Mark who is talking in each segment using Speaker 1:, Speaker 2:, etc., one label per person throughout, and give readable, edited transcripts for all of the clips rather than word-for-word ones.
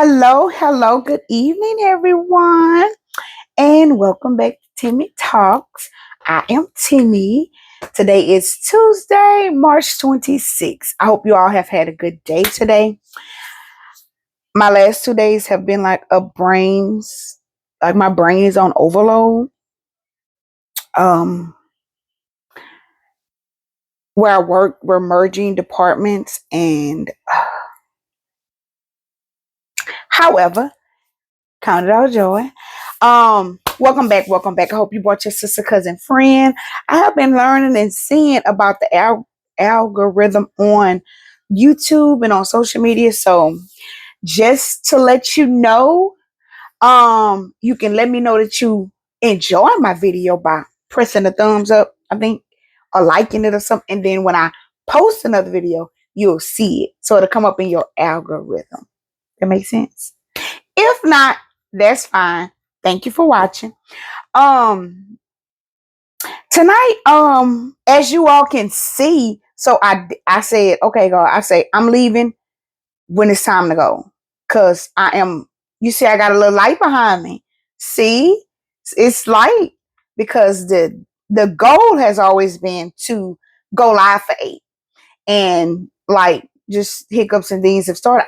Speaker 1: Hello, good evening, everyone, and welcome back to Timmy Talks. I am Timmy. Today is Tuesday, March 26th. I hope you all have had a good day today. My last 2 days have been like my brain is on overload. Um, where I work, we're merging departments, and however, count it all joy. Welcome back. I hope you brought your sister, cousin, friend. I have been learning and seeing about the algorithm on YouTube and on social media. So just to let you know, you can let me know that you enjoy my video by pressing the thumbs up, I think, or liking it or something. And then when I post another video, you'll see it. So it'll come up in your algorithm. That makes sense? If not, that's fine. Thank you for watching. Um, Tonight, as you all can see, so I said, okay, God, I say I'm leaving when it's time to go, cause I am. You see, I got a little light behind me. See, it's light because the goal has always been to go live for 8, and like just hiccups and things have started.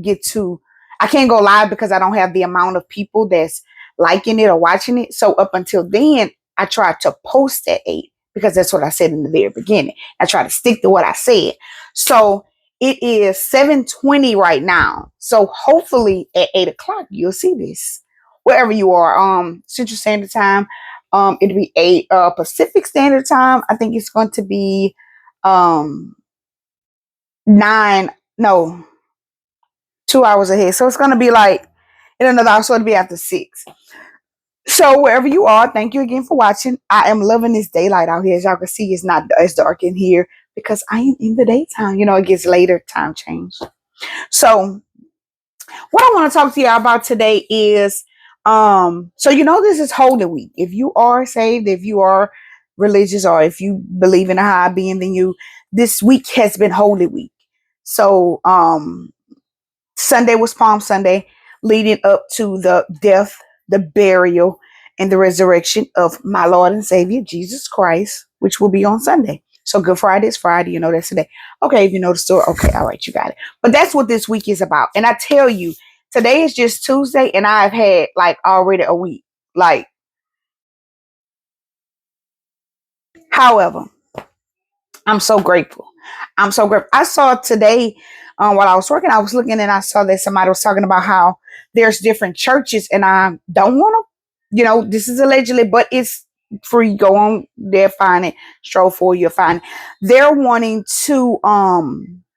Speaker 1: Get to I can't go live because I don't have the amount of people that's liking it or watching it. So up until then, I tried to post at 8 because that's what I said in the very beginning. I try to stick to what I said. So it is 7:20 right now. So hopefully at 8 o'clock you'll see this. Wherever you are, Central Standard Time. It'll be 8 Pacific Standard Time. I think it's going to be um 9, no, 2 hours ahead. So it's going to be like in another hour. So it'll be after 6. So wherever you are, thank you again for watching. I am loving this daylight out here. As y'all can see, it's not as dark in here because I am in the daytime. You know, it gets later, time change. So what I want to talk to y'all about today is, so this is Holy Week. If you are saved, if you are religious, or if you believe in a higher being than you, this week has been Holy Week. So Sunday was Palm Sunday, leading up to the death, the burial, and the resurrection of my Lord and Savior, Jesus Christ, which will be on Sunday. So Good Friday is Friday, that's today. Okay, if you know the story, okay, all right, you got it. But that's what this week is about. And I tell you, today is just Tuesday, and I've had like already a week. Like, however, I'm so grateful. I'm so grateful. I saw today while I was working, I was looking and I saw that somebody was talking about how there's different churches, and I don't want to, this is allegedly, but it's free. Go on there, find it, stroll for you'll find it. They're wanting to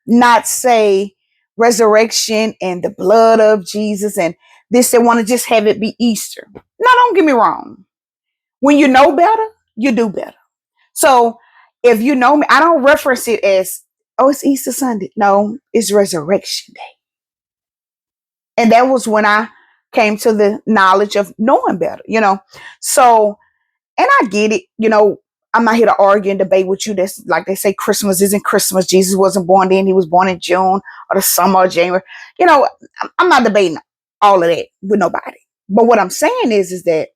Speaker 1: not say resurrection and the blood of Jesus and this. They want to just have it be Easter. Now, don't get me wrong. When you know better, you do better. So if you know me, I don't reference it as, oh, it's Easter Sunday. No, it's Resurrection Day. And that was when I came to the knowledge of knowing better. So, and I get it. I'm not here to argue and debate with you. That's like they say, Christmas isn't Christmas. Jesus wasn't born then. He was born in June or the summer or January. I'm not debating all of that with nobody. But what I'm saying is that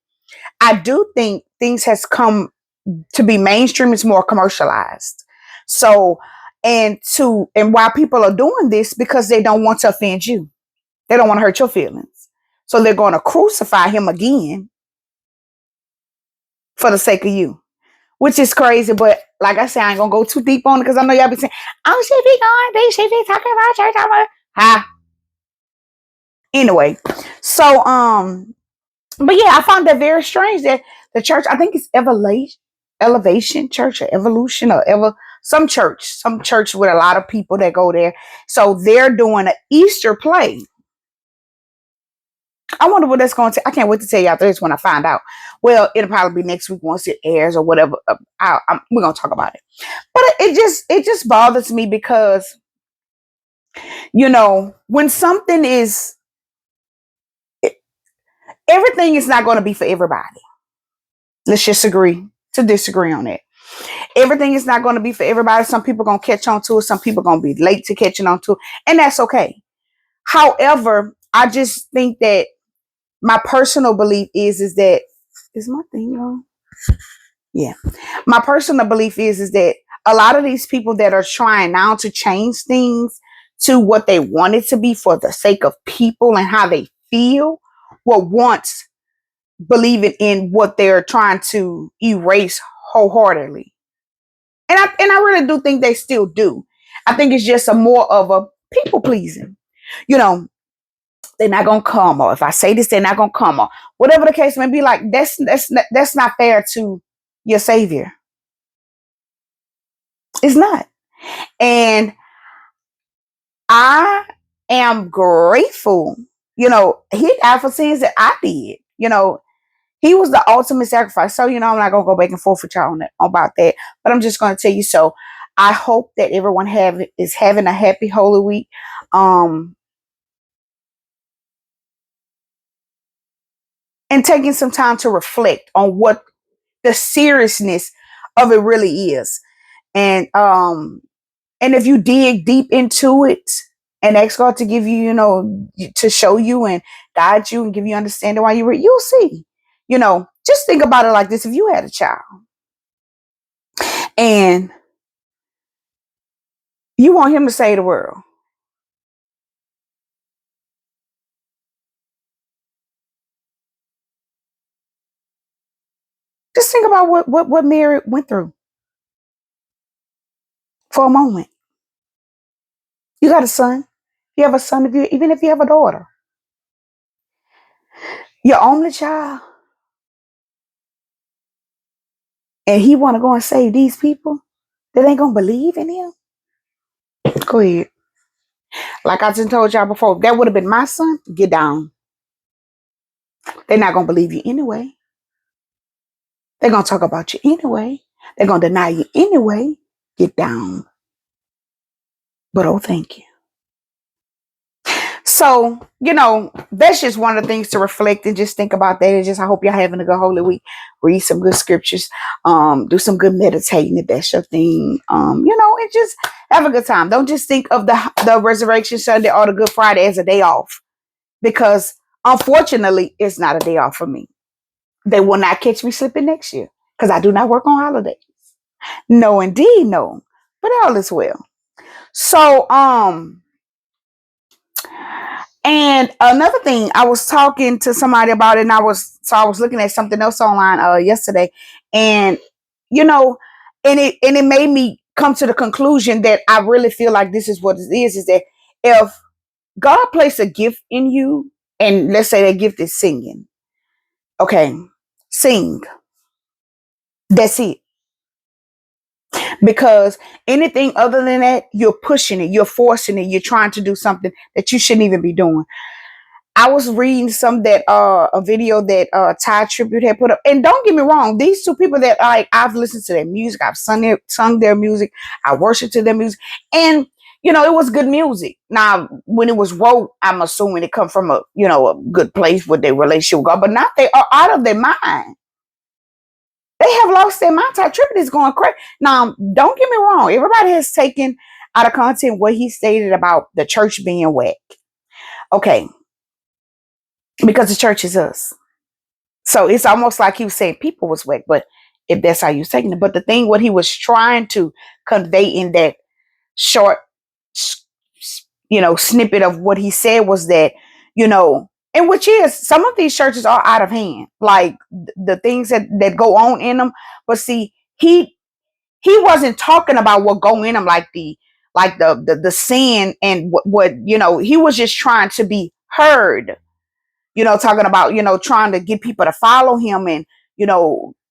Speaker 1: I do think things has come to be mainstream. It's more commercialized. So, and why people are doing this, because they don't want to offend you. They don't want to hurt your feelings. So they're going to crucify him again for the sake of you, which is crazy. But like I said, I ain't going to go too deep on it because I know y'all be saying, oh, she be going, she be talking about church. Ha. Anyway, so, but yeah, I found that very strange that the church, I think it's Elevation Church or Evolution or some church with a lot of people that go there. So they're doing an Easter play. I wonder what that's going to. I can't wait to tell y'all this when I find out. Well, it'll probably be next week once it airs or whatever. We're gonna talk about it. But it just bothers me because when something is, everything is not going to be for everybody. Let's just agree to disagree on that. Everything is not going to be for everybody. Some people are going to catch on to it. Some people are going to be late to catching on to it. And that's okay. However, I just think that my personal belief is that is my thing wrong? Yeah. My personal belief is that a lot of these people that are trying now to change things to what they want it to be for the sake of people and how they feel were once believing in what they're trying to erase wholeheartedly. And I really do think they still do. I think it's just a more of a people pleasing. You know, they're not gonna come, or if I say this, they're not gonna come, or whatever the case may be. Like that's not fair to your savior. It's not. And I am grateful. He died for sins that I did. He was the ultimate sacrifice. So, I'm not gonna go back and forth with y'all on that, about that. But I'm just gonna tell you. So I hope that everyone is having a happy Holy Week. Um and taking some time to reflect on what the seriousness of it really is. And if you dig deep into it and ask God to give you, to show you and guide you and give you understanding while you read, you'll see. Just think about it like this. If you had a child and you want him to save the world, just think about what Mary went through for a moment. You got a son. You have a son, even if you have a daughter, your only child, and he want to go and save these people that ain't gonna believe in him. Go ahead. Like I just told y'all before, if that would have been my son, get down. They're not gonna believe you anyway. They're gonna talk about you anyway. They're gonna deny you anyway. Get down. But oh, thank you. So, that's just one of the things to reflect and just think about that. And just I hope y'all having a good Holy Week. Read some good scriptures. Do some good meditating if that's your thing. And just have a good time. Don't just think of the Resurrection Sunday or the Good Friday as a day off. Because unfortunately, it's not a day off for me. They will not catch me slipping next year. Because I do not work on holidays. No, indeed, no. But all is well. So, and another thing, I was talking to somebody about it, and I was looking at something else online yesterday, and you know, and it made me come to the conclusion that I really feel like this is what it is that if God placed a gift in you, and let's say that gift is singing, okay, sing. That's it. Because anything other than that, you're pushing it, you're forcing it, you're trying to do something that you shouldn't even be doing. I was reading some that a video that Ty Tribute had put up, and don't get me wrong, these two people that I've listened to their music, I've sung their music, I worship to their music, and it was good music. Now, when it was wrote, I'm assuming it come from a good place with their relationship with God, but now they are out of their mind. They have lost their mind. Ty Tribute is going crazy. Now, don't get me wrong, everybody has taken out of content what he stated about the church being whack. Okay, because the church is us. So it's almost like he was saying people was whack, but if that's how you're taking it. But the thing, what he was trying to convey in that short, snippet of what he said was that, and which is some of these churches are out of hand, like the things that go on in them. But see, he wasn't talking about what go in them, like the sin and what he was just trying to be heard, talking about, trying to get people to follow him and,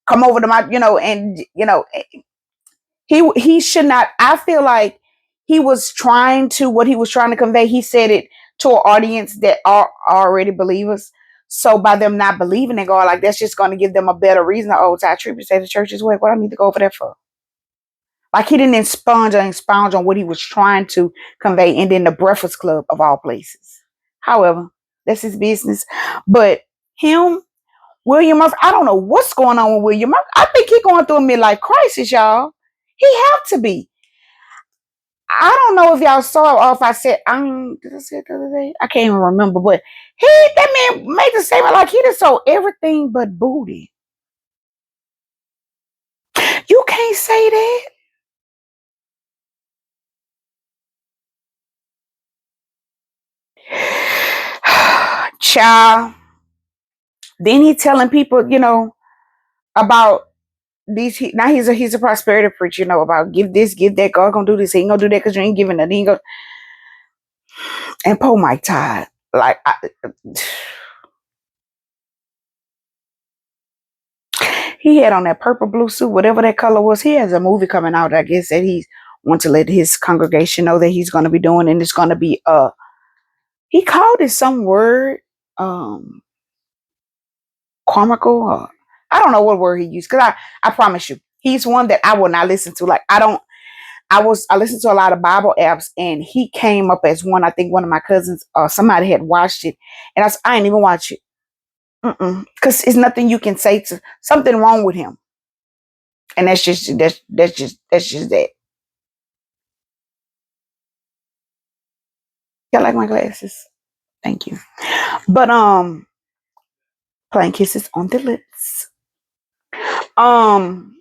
Speaker 1: come over to my, and, he should not, I feel like what he was trying to convey, he said it to an audience that are already believers. So by them not believing in God, like that's just going to give them a better reason to, Ty Tribute say the church is weak. What I need to go over there for? Like he didn't expound on what he was trying to convey. And then the Breakfast Club of all places. However, that's his business. But him, William Murphy, I don't know what's going on with William Murphy. I think he's going through a midlife crisis, y'all. He have to be. I don't know if y'all saw or if I said did I say it the other day? I can't even remember, but that man made the statement like he just sold everything but booty. You can't say that. Child. Then he telling people, about these now he's a prosperity preacher, about give this, give that, God gonna do this, he ain't gonna do that because you ain't giving nothing. He ain't gonna, and poor Mike Todd. Like he had on that purple blue suit, whatever that color was. He has a movie coming out, I guess, that he want to let his congregation know that he's gonna be doing, and it's gonna be he called it some word, um comical, or I don't know what word he used, because I promise you, he's one that I will not listen to. Like I listened to a lot of Bible apps, and he came up as one. I think one of my cousins, somebody had watched it, and I ain't even watch it, because it's nothing you can say to something wrong with him, and that's just that. I like my glasses. Thank you. But playing kisses on the lips. Um,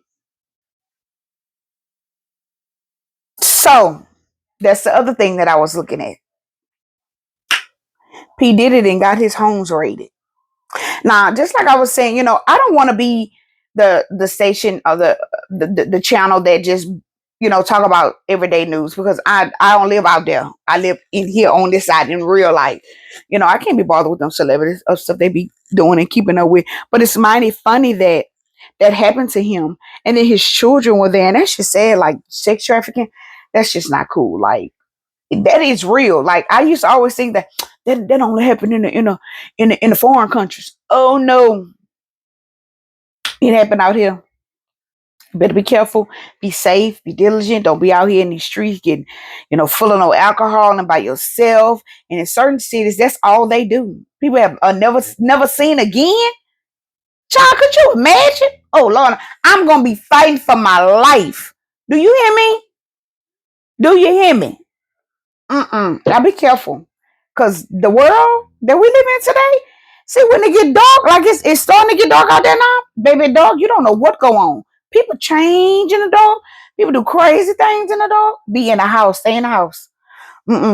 Speaker 1: so that's the other thing that I was looking at. P did it and got his homes raided. Now, just like I was saying, I don't want to be the station or the channel that just talk about everyday news, because I don't live out there. I live in here on this side in real life. I can't be bothered with them celebrities of stuff they be doing and keeping up with. But it's mighty funny that that happened to him, and then his children were there, and that's just sad. Like sex trafficking, that's just not cool. Like that is real. Like I used to always think that only happened in the foreign countries. Oh no, it happened out here. Better be careful, be safe, be diligent. Don't be out here in these streets getting, full of no alcohol and by yourself. And in certain cities, that's all they do. People have never seen again. Child, could you imagine? Oh Lord, I'm gonna be fighting for my life. Do you hear me? Do you hear me? Now be careful, cause the world that we live in today. See, when it get dark, like it's starting to get dark out there now, baby dog. You don't know what go on. People change in the dark. People do crazy things in the dark. Be in the house. Stay in the house.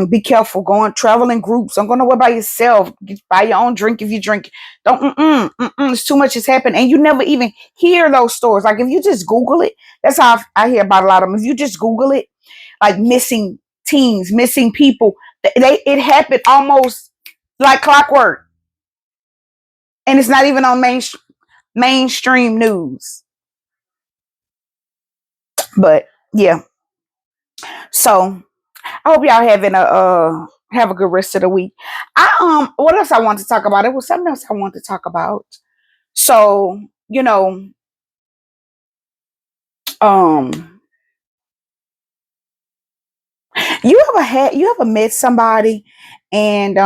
Speaker 1: Be careful. Going travel in groups. Don't go nowhere by yourself. Buy your own drink if you drink. Don't. It's too much has happened, and you never even hear those stories. Like if you just Google it, that's how I hear about a lot of them. If you just Google it, like missing teens, missing people. It happened almost like clockwork, and it's not even on mainstream news. But yeah, so I hope y'all having a have a good rest of the week. What else I want to talk about? It was something else I want to talk about. So um, you ever met somebody and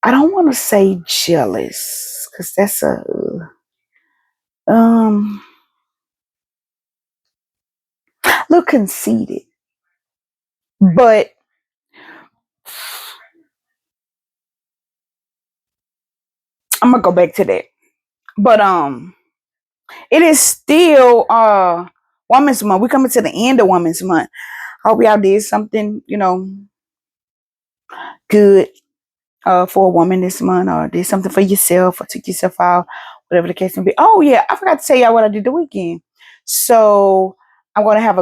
Speaker 1: I don't want to say jealous because that's a um little conceited. But I'm gonna go back to that. But it is still Women's Month. We're coming to the end of Women's Month. Hope y'all did something, good for a woman this month, or did something for yourself, or took yourself out, whatever the case may be. Oh yeah, I forgot to tell y'all what I did the weekend. So I'm gonna have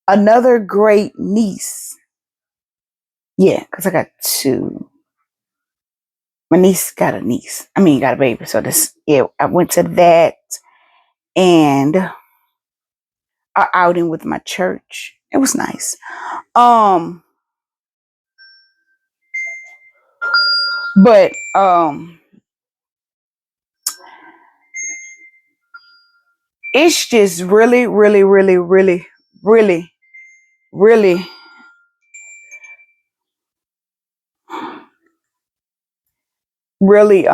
Speaker 1: another great niece. Yeah, because I got two. My niece got a niece. I mean, got a baby. So this, yeah, I went to that and a outing with my church. It was nice. Um, but it's just really, really, really, really, really, really, really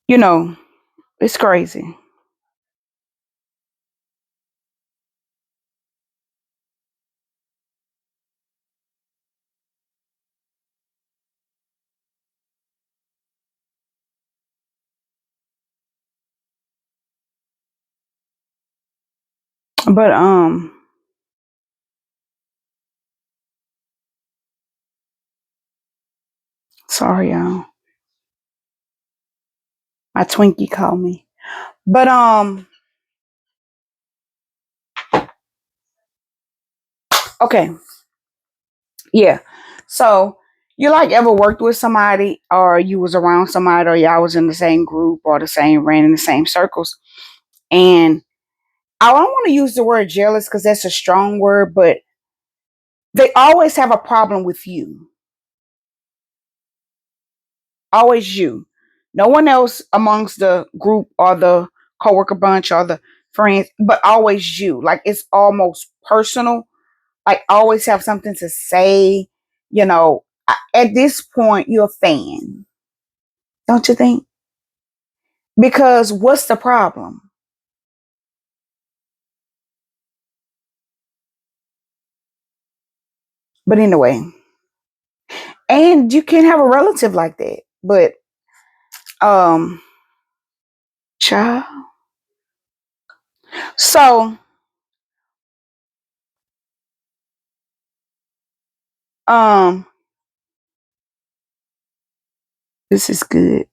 Speaker 1: You know, it's crazy. But sorry y'all. My Twinkie called me. But okay. Yeah. So you like ever worked with somebody or you was around somebody or y'all was in the same group or the same ran in the same circles. And I don't want to use the word jealous because that's a strong word, but they always have a problem with you. Always you. No one else amongst the group or the coworker bunch or the friends, but always you. Like it's almost personal. Like always have something to say. At this point, you're a fan, don't you think? Because what's the problem? But anyway, and you can have a relative like that. But um, child. So um, this is good.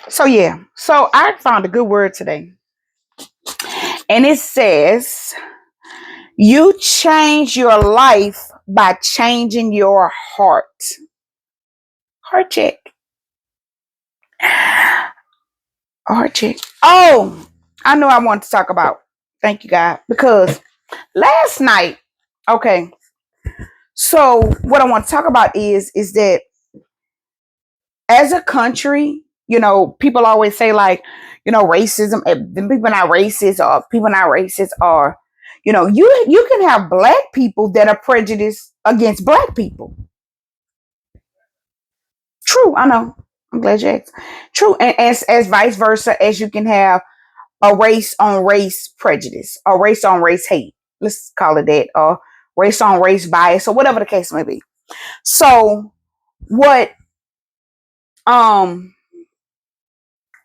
Speaker 1: So yeah, so I found a good word today, and it says you change your life by changing your heart. Heart check. Heart check. Oh, I know I want to talk about. Thank you, God, because last night. Okay, so what I want to talk about is that as a country, people always say like, racism. The people not racist or people not racist or, you can have black people that are prejudiced against black people. True, I know. I'm glad you asked. True, and as vice versa, as you can have a race on race prejudice or race on race hate. Let's call it that, or race on race bias, or whatever the case may be. So what um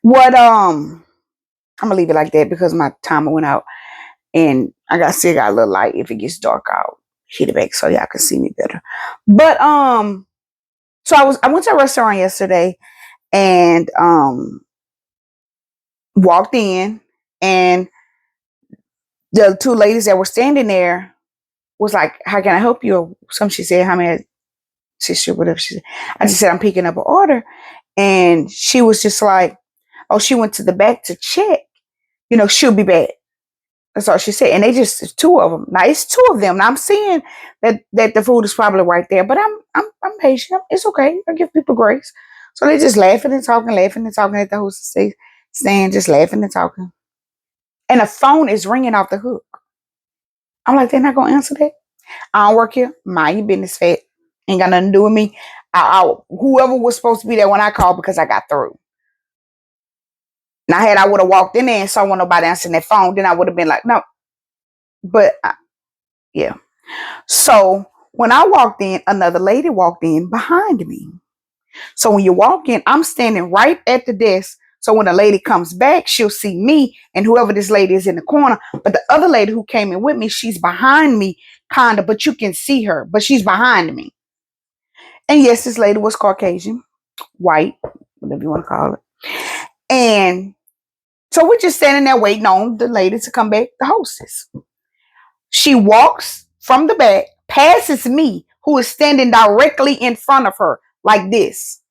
Speaker 1: what I'm gonna leave it like that because my timer went out and I got still got a little light. If it gets dark out, hit it back so y'all can see me better. But so I went to a restaurant yesterday and walked in, and the two ladies that were standing there was like, "How can I help you?" Or some she said, "How may sister, whatever she said." I just said, "I'm picking up an order," and she was just like, "Oh, she went to the back to check. She'll be back." That's all she said. And they just two of them. Now it's two of them. Now I'm seeing that the food is probably right there, but I'm patient. It's okay. I give people grace. So they just laughing and talking at the hostess stand, just laughing and talking. And the phone is ringing off the hook. I'm like, they're not gonna answer that. I don't work here. Mind your business, fat. Ain't got nothing to do with me. Whoever was supposed to be there when I called because I got through. Now, had I would have walked in there and saw nobody answering that phone, then I would have been like, no. But yeah. So when I walked in, another lady walked in behind me. So when you walk in, I'm standing right at the desk. So when a lady comes back, she'll see me and whoever this lady is in the corner. But the other lady who came in with me, she's behind me, kind of, but you can see her, but she's behind me. And yes, this lady was Caucasian, white, whatever you want to call it. And so we're just standing there waiting on the lady to come back, the hostess. She walks from the back, passes me, who is standing directly in front of her, like this,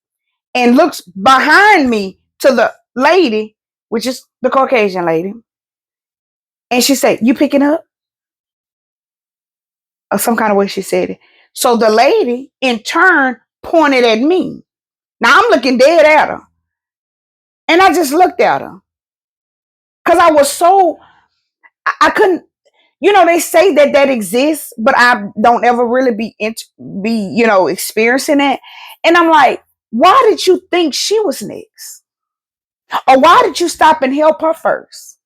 Speaker 1: and looks behind me to the lady, which is the Caucasian lady. And she said, "You picking up?" Or some kind of way she said it. So the lady, in turn, pointed at me. Now I'm looking dead at her. And I just looked at her. Because I was so, I couldn't, they say that that exists, but I don't ever really be experiencing it. And I'm like, why did you think she was next? Or why did you stop and help her first?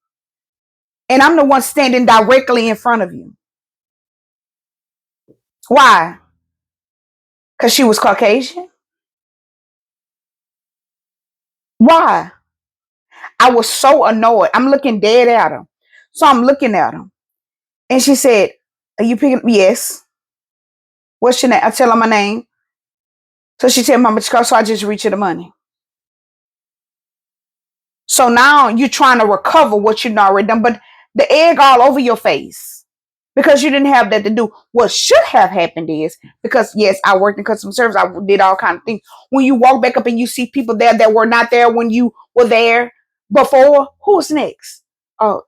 Speaker 1: And I'm the one standing directly in front of you. Why? Because she was Caucasian? Why? I was so annoyed. I'm looking dead at her. So I'm looking at him. And she said, are you picking? Yes. What's your name? I tell her my name. So she said, Mama Chico. So I just reach her the money. So now you're trying to recover what you've already done, but the egg all over your face because you didn't have that to do. What should have happened is because yes, I worked in customer service. I did all kinds of things. When you walk back up and you see people there that were not there when you were there before, who's next? Oh,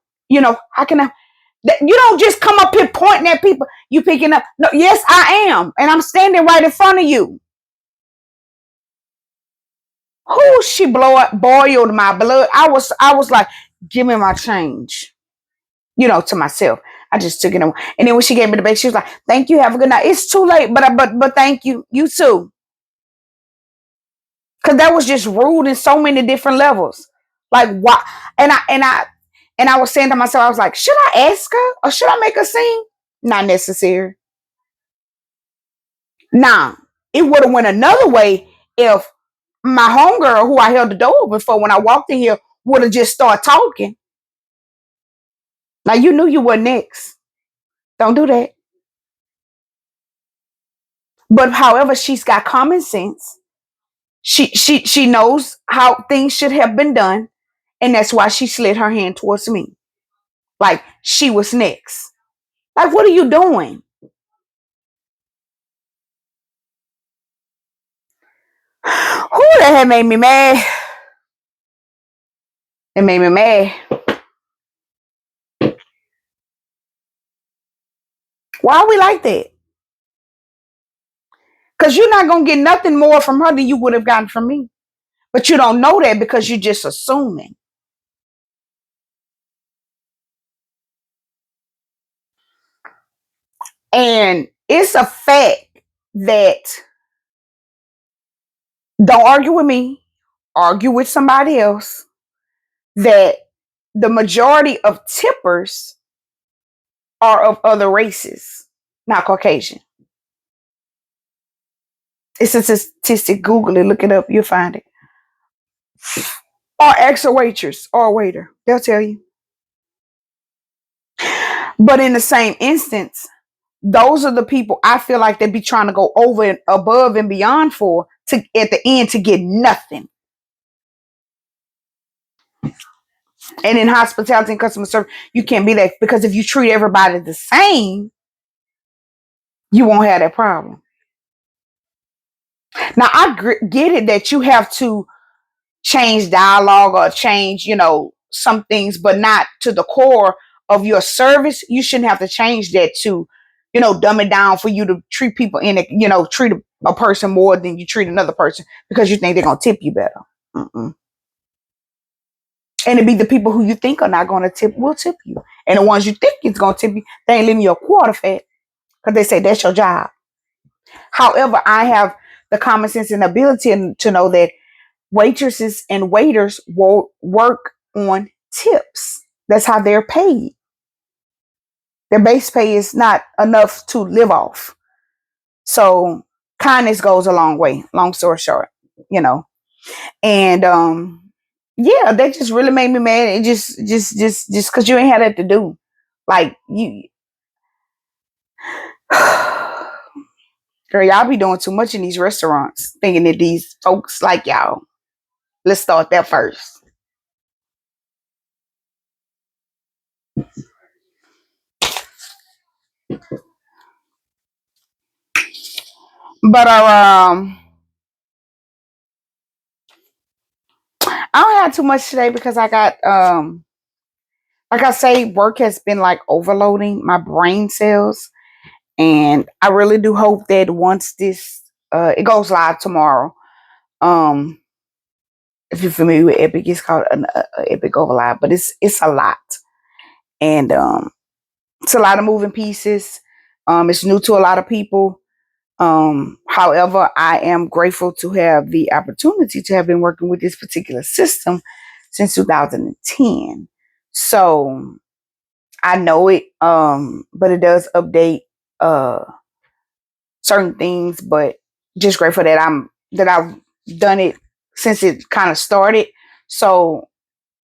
Speaker 1: how can I? You don't just come up here pointing at people. You picking up. No, yes, I am, and I'm standing right in front of you. Who she boiled my blood. I was like, give me my change. To myself. I just took it away. And then when she gave me the bag, she was like, thank you, have a good night. It's too late, but thank you. You too. Cause that was just rude in so many different levels. Like why and I was saying to myself, I was like, should I ask her or should I make her sing? Not necessary. Now, it would have went another way if my homegirl who I held the door open for when I walked in here would have just started talking. Now you knew you were next. Don't do that. But however, she's got common sense. She knows how things should have been done, and that's why she slid her hand towards me. Like she was next. Like, what are you doing? Who that had made me mad? It made me mad. Why are we like that? Because you're not gonna get nothing more from her than you would have gotten from me. But you don't know that because you're just assuming. And it's a fact that don't argue with me, argue with somebody else, that the majority of tippers are of other races, not Caucasian. It's a statistic. Google it, look it up, you'll find it. Or ask a waitress or a waiter. They'll tell you. But in the same instance, those are the people I feel like they be trying to go over and above and beyond for to at the end to get nothing. And in hospitality and customer service, you can't be that because if you treat everybody the same, you won't have that problem. Now I get it that you have to change dialogue or change, some things, but not to the core of your service. You shouldn't have to change that to, dumb it down for you to treat people treat a person more than you treat another person because you think they're going to tip you better. Mm-mm. And it be the people who you think are not going to tip will tip you. And the ones you think is going to tip you, they ain't leaving you a quarter fat because they say that's your job. However, I have the common sense and ability to know that waitresses and waiters will work on tips. That's how they're paid. Their base pay is not enough to live off. So kindness goes a long way, long story short, you know. And yeah, that just really made me mad. It just cause you ain't had that to do. Like you girl, y'all be doing too much in these restaurants, thinking that these folks like y'all. Let's start that first. But I don't have too much today because I got like I say, work has been like overloading my brain cells. And I really do hope that once this it goes live tomorrow. Um if you're familiar with Epic, it's called an Epic Go Live, but it's a lot. And It's a lot of moving pieces. It's new to a lot of people. However, I am grateful to have the opportunity to have been working with this particular system since 2010. So I know it, but it does update uh, certain things. But just grateful that I've done it since it kind of started. So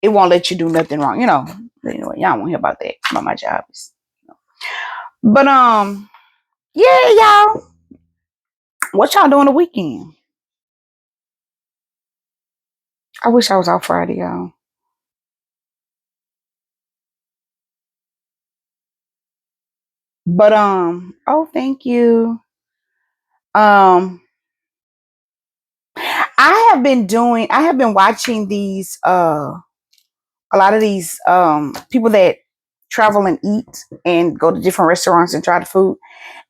Speaker 1: it won't let you do nothing wrong, you know. Anyway, y'all won't hear about that about my job. But yeah, y'all. What y'all doing the weekend? I wish I was out Friday, y'all. But oh, thank you. Um, I have been watching these a lot of these people that travel and eat and go to different restaurants and try the food.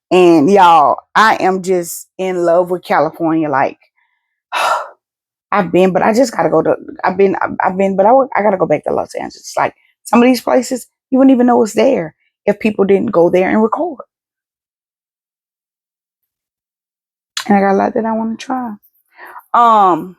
Speaker 1: And y'all, I am just in love with California. Like I've been, but I just gotta go to. I've been, but I gotta go back to Los Angeles. Like some of these places, you wouldn't even know it's there if people didn't go there and record. And I got a lot that I want to try. Um,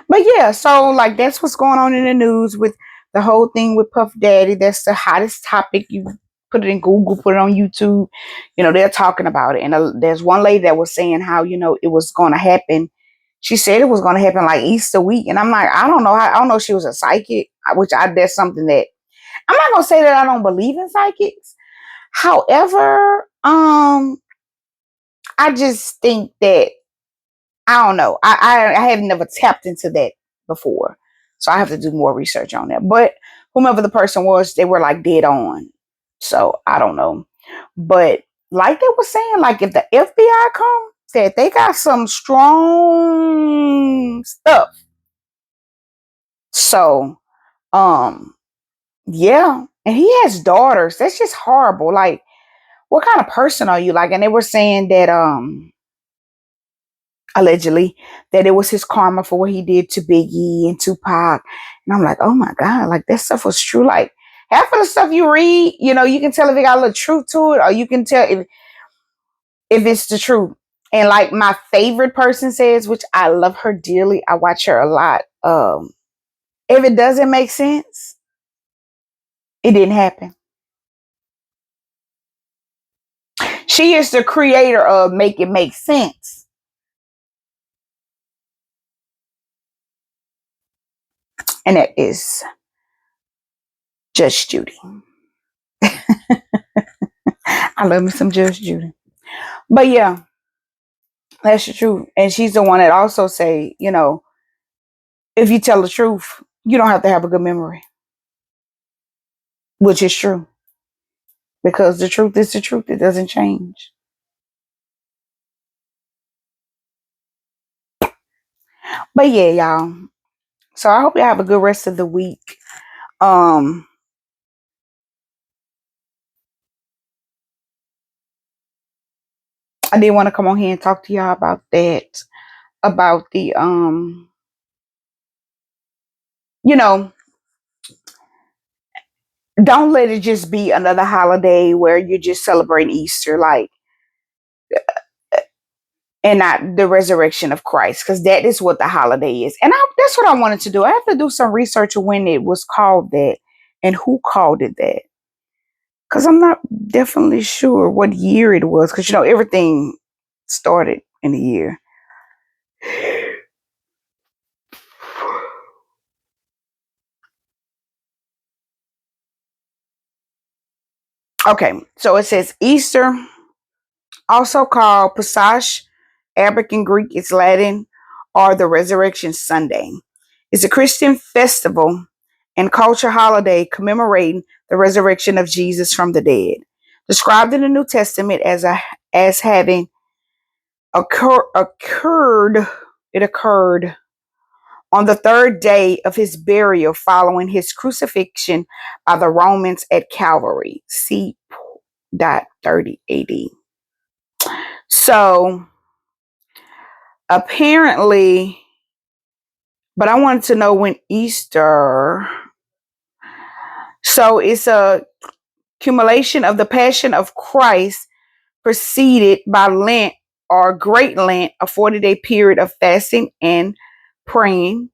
Speaker 1: but yeah, so like that's what's going on in the news with the whole thing with Puff Daddy. That's the hottest topic. You put it in Google, put it on YouTube. You know they're talking about it, and there's one lady that was saying how it was going to happen. She said it was going to happen like Easter week, and I'm like, I don't know how. I don't know if she was a psychic, which I that's something that I'm not gonna say that I don't believe in psychics. However, I just think that I don't know. I have never tapped into that before. So I have to do more research on that. But whomever the person was, they were like dead on. So I don't know. But like they were saying, like if the FBI come, said they got some strong stuff. So yeah. And he has daughters. That's just horrible. Like, what kind of person are you? Like, and they were saying that allegedly that it was his karma for what he did to Biggie and Tupac. And I'm like, oh my God, like that stuff was true. Like half of the stuff you read, you can tell if it got a little truth to it, or you can tell if it's the truth. And like my favorite person says, which I love her dearly, I watch her a lot. If it doesn't make sense, it didn't happen. She is the creator of Make It Make Sense. And that is Judge Judy. I love me some Judge Judy. But yeah, that's the truth. And she's the one that also say, if you tell the truth, you don't have to have a good memory, which is true. Because the truth is the truth. It doesn't change. But yeah, y'all. So I hope you have a good rest of the week. Um, I did want to come on here and talk to y'all about that. About the you know, don't let it just be another holiday where you're just celebrating Easter. Like and not the resurrection of Christ, because that is what the holiday is. And that's what I wanted to do. I have to do some research of when it was called that and who called it that, because I'm not definitely sure what year it was, because everything started in a year. Okay, so it says Easter, also called Pesach, Arabic and Greek, it's Latin, or the Resurrection Sunday. It's a Christian festival and culture holiday commemorating the resurrection of Jesus from the dead. Described in the New Testament as having occurred, it occurred on the third day of his burial following his crucifixion by the Romans at Calvary. C. 30 AD. So apparently, but I wanted to know when Easter. So it's a Accumulation of the Passion of Christ preceded by Lent or Great Lent, a 40-day period of fasting and praying,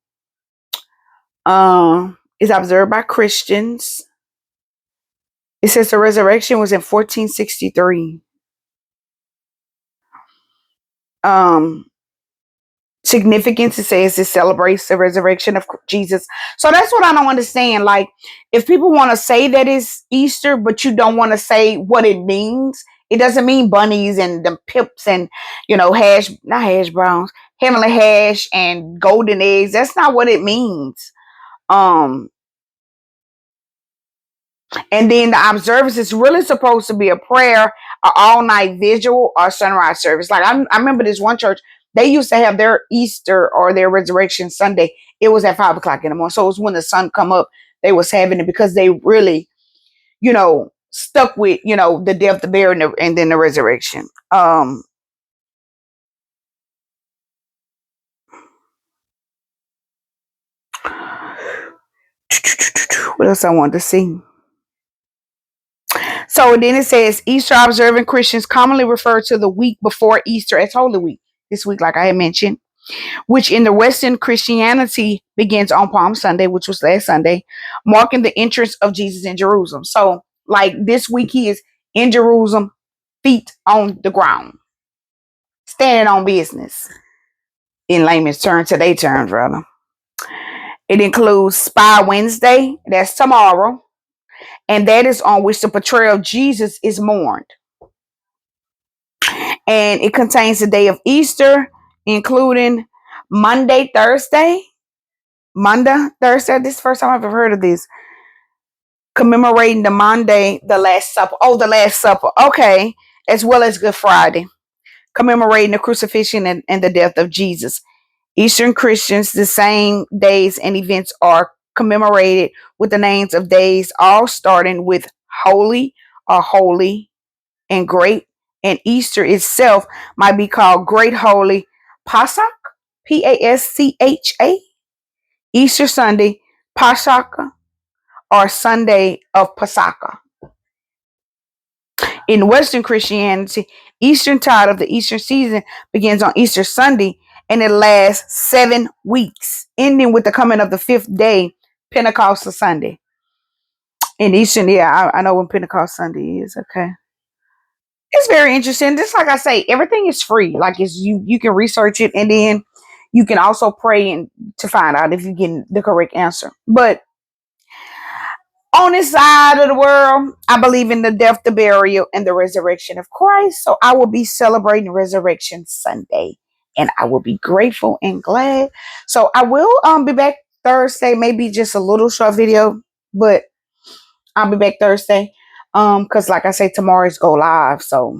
Speaker 1: is observed by Christians. It says the resurrection was in 1463. Um, Significance, it says it celebrates the resurrection of Jesus. So that's what I don't understand. Like, if people want to say that it's Easter, but you don't want to say what it means, it doesn't mean bunnies and the pips and, not hash browns, heavenly hash and golden eggs. That's not what it means. Um, And then the observance is really supposed to be a prayer, an all night vigil, or sunrise service. Like I remember this one church, they used to have their Easter or their Resurrection Sunday. It was at 5 o'clock in the morning. So it was when the sun come up, they was having it because they really, stuck with, the death, the burial, and then the resurrection. What else I wanted to see? So then it says Easter observant Christians commonly refer to the week before Easter as Holy Week. This week, like I had mentioned, which in the Western Christianity begins on Palm Sunday, which was last Sunday, marking the entrance of Jesus in Jerusalem. So, like this week, he is in Jerusalem, feet on the ground, standing on business. In layman's terms, today terms, rather. It includes Spy Wednesday, that's tomorrow, and that is on which the portrayal of Jesus is mourned. And it contains the day of Easter, including Monday, Thursday. Monday, Thursday. This is the first time I've ever heard of this. Commemorating the Monday, the Last Supper. Oh, the Last Supper. Okay. As well as Good Friday. Commemorating the crucifixion and the death of Jesus. Eastern Christians, the same days and events are commemorated with the names of days, all starting with holy or holy and great. And Easter itself might be called Great Holy Pascha, Pascha. Easter Sunday, Pascha, or Sunday of Pascha. In Western Christianity, Eastern tide of the Eastern season begins on Easter Sunday and it lasts 7 weeks, ending with the coming of the 5th day, Pentecostal Sunday. In Eastern, yeah, I know when Pentecost Sunday is. Okay. It's very interesting. Just like I say, everything is free. Like it's you can research it and then you can also pray and to find out if you get the correct answer. But on this side of the world, I believe in the death, the burial, and the resurrection of Christ. So I will be celebrating Resurrection Sunday, and I will be grateful and glad. So I will be back Thursday, maybe just a little short video, but I'll be back Thursday. Because like I say, tomorrow's go live. So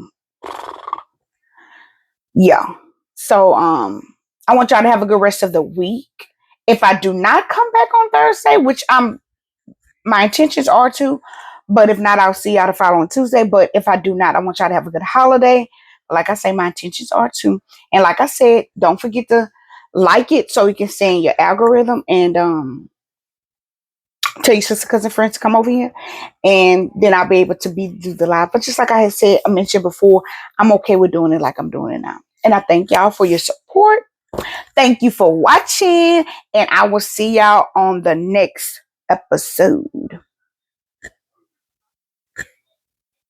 Speaker 1: yeah. So I want y'all to have a good rest of the week. If I do not come back on Thursday, which my intentions are to, but if not, I'll see y'all the following Tuesday. But if I do not, I want y'all to have a good holiday. Like I say, my intentions are to. And like I said, don't forget to like it so you can stay in your algorithm and tell your sister, cousin, friends to come over here. And then I'll be able to do the live. But just like I had said, I mentioned before, I'm okay with doing it like I'm doing it now. And I thank y'all for your support. Thank you for watching. And I will see y'all on the next episode.